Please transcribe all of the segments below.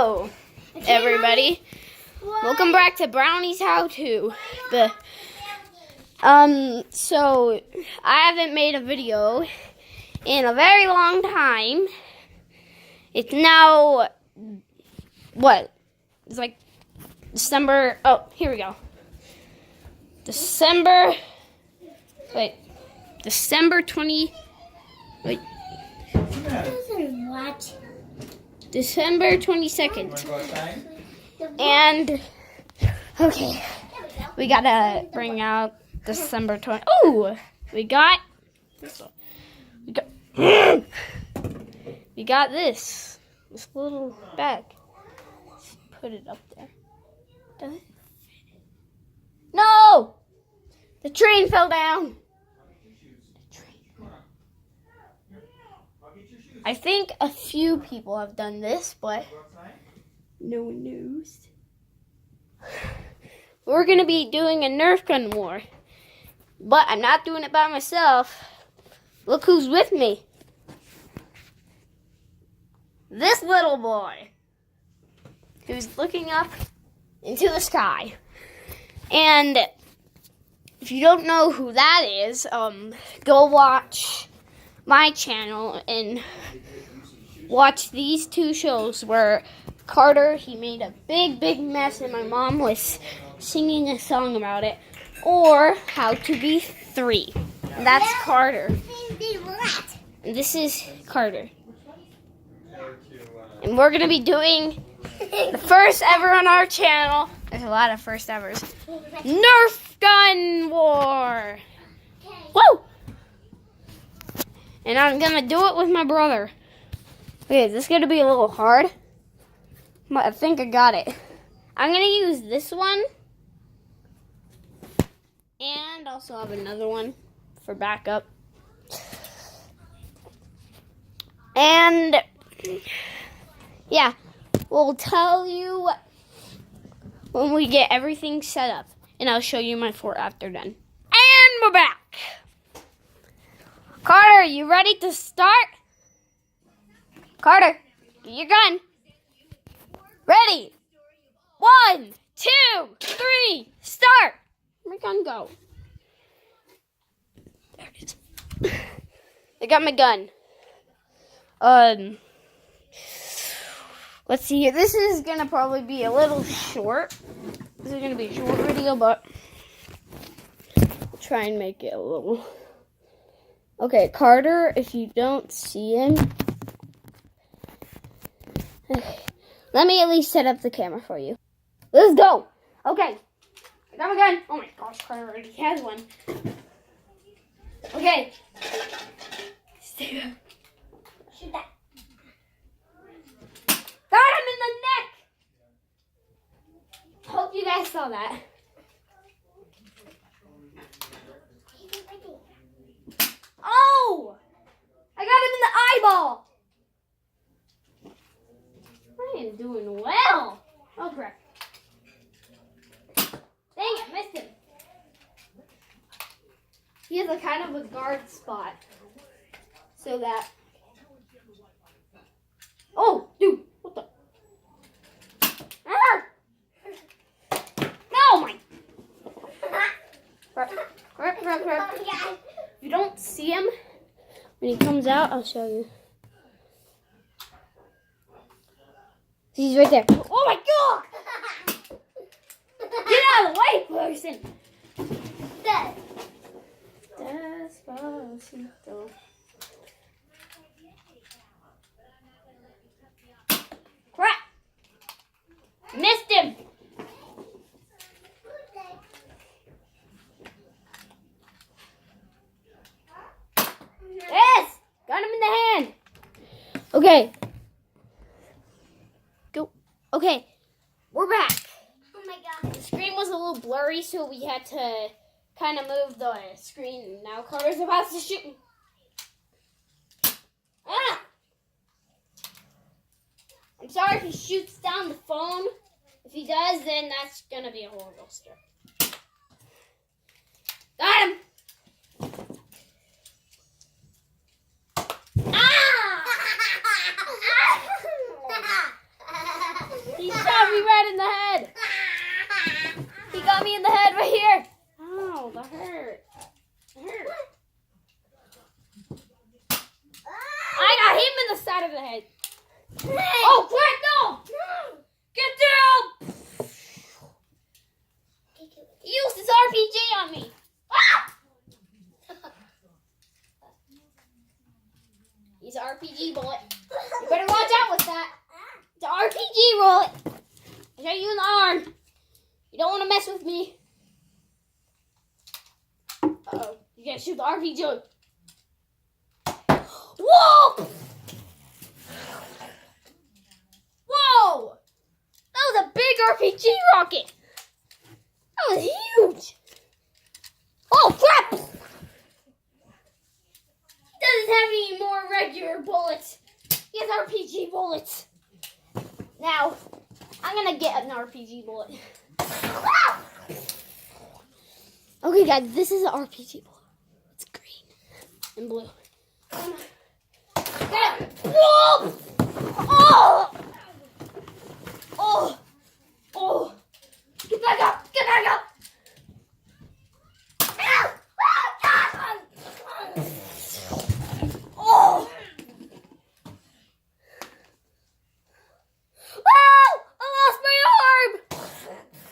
Hello, everybody. Welcome back to Brownie's How To. So I haven't made a video in a very long time. It's now what? It's like December. Oh, here we go. December 20. Wait. What? December 22nd. And okay, we gotta bring out December 20. Oh, we got this little bag. Let's put it up there. Does it? No, the train fell down. I think a few people have done this, but no one knows. We're going to be doing a Nerf gun war, but I'm not doing it by myself. Look who's with me. This little boy who's looking up into the sky. And if you don't know who that is, go watch my channel and watch these two shows where Carter, he made a big mess and my mom was singing a song about it, or How to Be 3. That's Carter. And this is Carter. And we're going to be doing the first ever on our channel. There's a lot of first evers. Nerf gun war. Woo! And I'm going to do it with my brother. Okay, this is going to be a little hard, but I think I got it. I'm going to use this one. And also have another one for backup. And yeah, we'll tell you when we get everything set up. And I'll show you my fort after done. And we're back. Carter, you ready to start? Carter, get your gun. Ready? 1, 2, 3, start. Where'd my gun go? There it is. I got my gun. Let's see here. This is gonna probably be a little short. This is gonna be a short video, but I'll try and make it a little. Okay, Carter, if you don't see him, let me at least set up the camera for you. Let's go. Okay, I got my gun. Oh my gosh, Carter already has one. Okay. Stay up. Shoot that. Got him in the neck. Hope you guys saw that. Oh! I got him in the eyeball. I am doing well. Oh crap. Dang it, missed him. He has a kind of a guard spot. So that. Oh, dude, what the? Ah! No, my. Crap. If you don't see him, when he comes out, I'll show you. He's right there. Oh my god! Get out of the way, person! Despacito. Crap! Missed him! Yes! Got him in the hand! Okay. Go. Okay. We're back. Oh my god. The screen was a little blurry, so we had to kind of move the screen. Now Carter's about to shoot me. Ah! I'm sorry if he shoots down the phone. If he does, then that's going to be a horrible start. Got him! Ah! right here. Ow, that hurt. It hurt. I got him in the side of the head. Oh, crap, no! Get down! He used his RPG on me. Ah! He's an RPG bullet. You better watch out with that. It's an RPG bullet. I shot you in the arm. You don't want to mess with me. Uh-oh. You gotta shoot the RPG. Whoa! Whoa! That was a big RPG rocket. That was huge. Oh, crap! He doesn't have any more regular bullets. He has RPG bullets. Now, I'm gonna get an RPG bullet. Okay, guys, this is an RPG bullet. It's green and blue. Whoa! Oh! Oh! Oh! Get back up! Get back up! Ow! Oh! Oh! I lost my arm!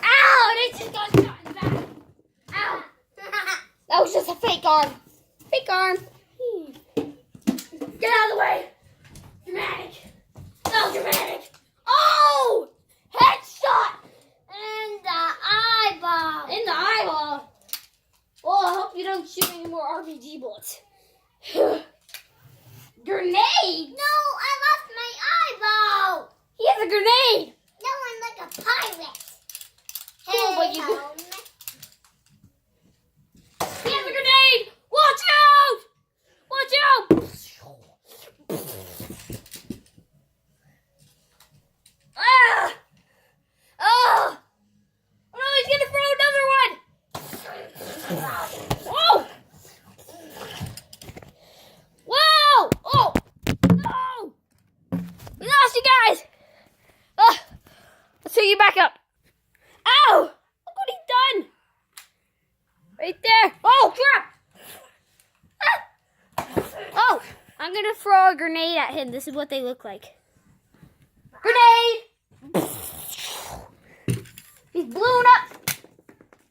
Ow! And it just got shot in the back. Ow! That was just a fake arm. Fake arm. Get out of the way! Dramatic! So dramatic! Oh! Headshot! In the eyeball! In the eyeball! Well, I hope you don't shoot any more RPG bullets. Grenade! No, I lost my eyeball! He has a grenade! No, I'm like a pirate. Cool, but you... home. He has a grenade! Watch out! Watch out! Ah! Oh! Oh no, he's gonna throw another one! Whoa! Whoa! Oh! No! We lost you guys! Let's pick you back up. Ow! Look what he's done! Right there! Oh, crap! Ah! Oh! I'm gonna throw a grenade at him. This is what they look like. Grenade! He's blown up.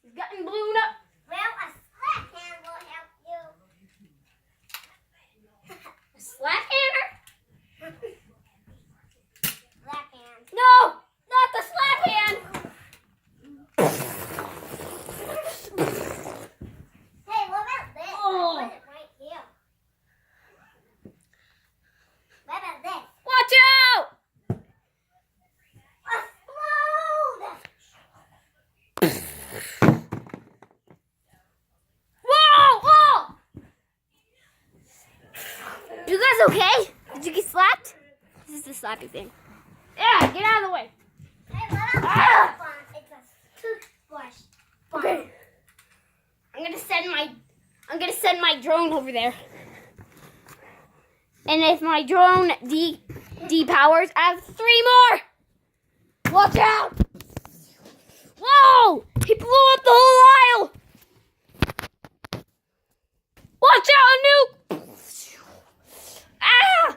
He's gotten blown up. Well, a slap hand will help you. A slap hammer? Slap hand. No! Not the slap hand! Hey, what about this? Oh. I put it right here. What about this? Watch out! Whoa! Whoa! You guys okay? Did you get slapped? This is the slapping thing. Yeah, get out of the way. Hey, what about Ah! this one? It's a toothbrush. Okay. I'm gonna send my drone over there. And if my drone depowers, I have 3 more. Watch out! Whoa! He blew up the whole aisle. Watch out, a nuke! Ah!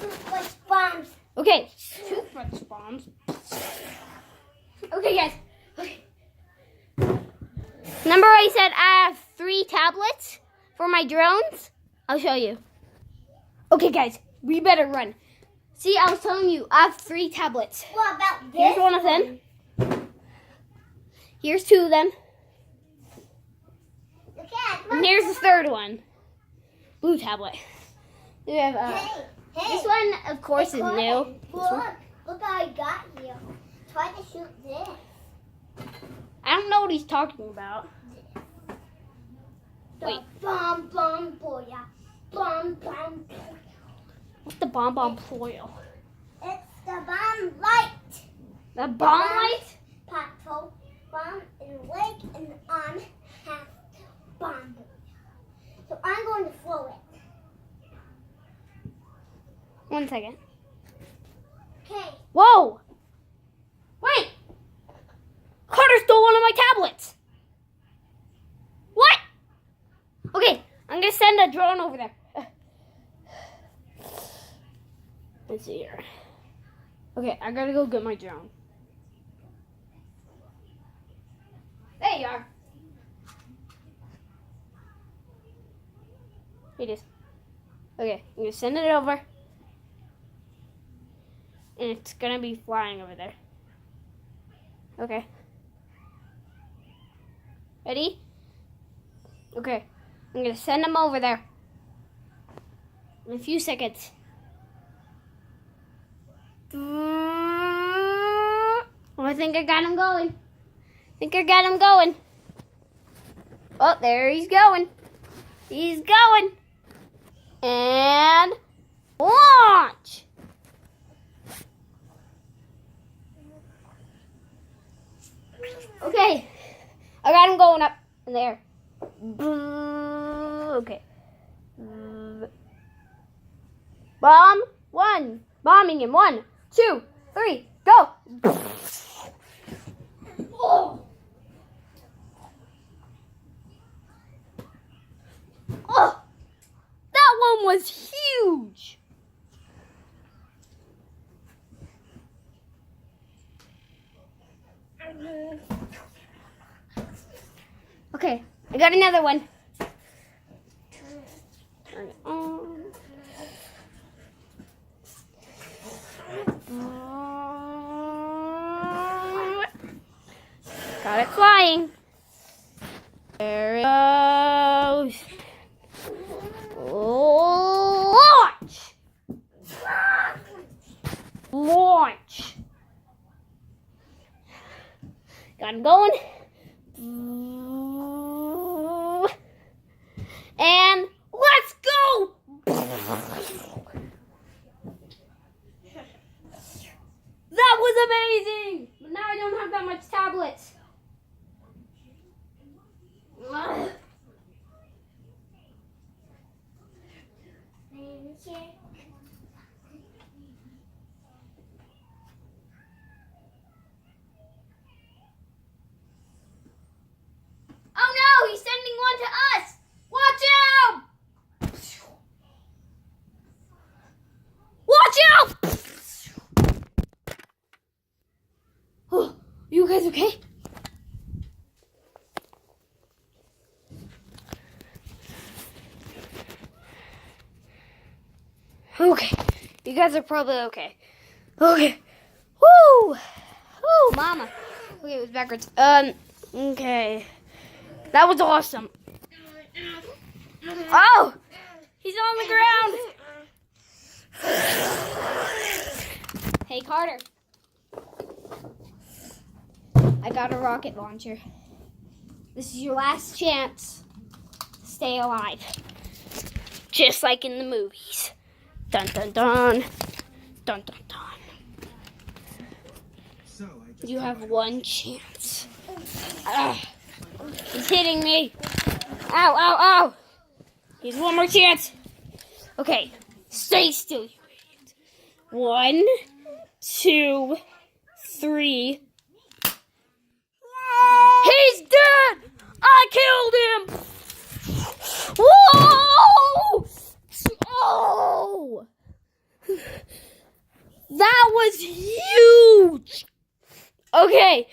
Toothbrush bombs. Okay, toothbrush bombs. Okay, guys. Okay. Remember I said I have 3 tablets for my drones? I'll show you. Okay, guys, we better run. See, I was telling you, I have 3 tablets. What about this? Here's one of them. Here's 2 of them. Look at it. And here's the 3rd one. Blue tablet. We have, Hey, this one, of course, is new. Look how I got here. Try to shoot this. I don't know what he's talking about. The Wait. bomb boy. Bomb boy. What's the bomb foil? It's the bomb light. The bomb light? Patrol. Bomb in leg and arm half bomb. So I'm going to throw it. 1 second. Okay. Whoa! Wait! Carter stole one of my send a drone over there. Let's see here. Okay, I gotta go get my drone. There you are. Here it is. Okay, I'm gonna send it over. And it's gonna be flying over there. Okay. Ready? Okay. I'm gonna send him over there. In a few seconds. Oh, I think I got him going. Oh, there he's going. He's going. And launch. Okay. I got him going up in there. Okay. Bomb one. Bombing in 1, 2, 3, go. Oh. Oh. That one was huge. Okay, I got another one. Turn it on. Got it flying. There it goes. Launch! Launch! Got him going. And let's go! That was amazing! But now I don't have that much tablets. Ugh. Oh no, he's sending one to us! Watch out! Watch out! Oh, you guys okay? Okay, you guys are probably okay. Okay. Woo! Woo, mama. Okay, it was backwards. Okay. That was awesome. Oh! He's on the ground. Hey, Carter. I got a rocket launcher. This is your last chance to stay alive. Just like in the movies. Dun dun dun. Dun dun dun. You have one chance. He's hitting me. Ow, ow, ow. Here's one more chance. Okay, stay still, you idiot. 1, 2, 3. He's dead! I killed him! Whoa! Oh! That was huge! Okay,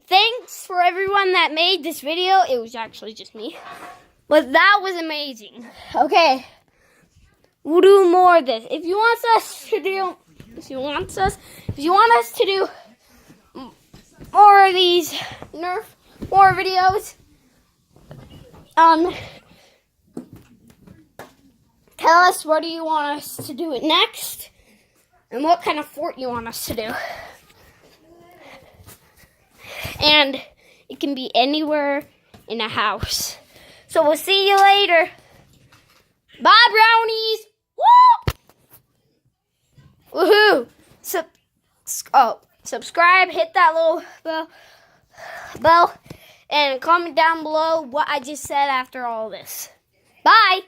thanks for everyone that made this video. It was actually just me. But that was amazing. Okay, we'll do more of this. If you want us to do more of these nerf war videos, tell us what do you want us to do it next, and what kind of fort you want us to do. And it can be anywhere in a house. So we'll see you later. Bye, brownies. Woo! Woohoo! Subscribe, hit that little bell, and comment down below what I just said after all this. Bye!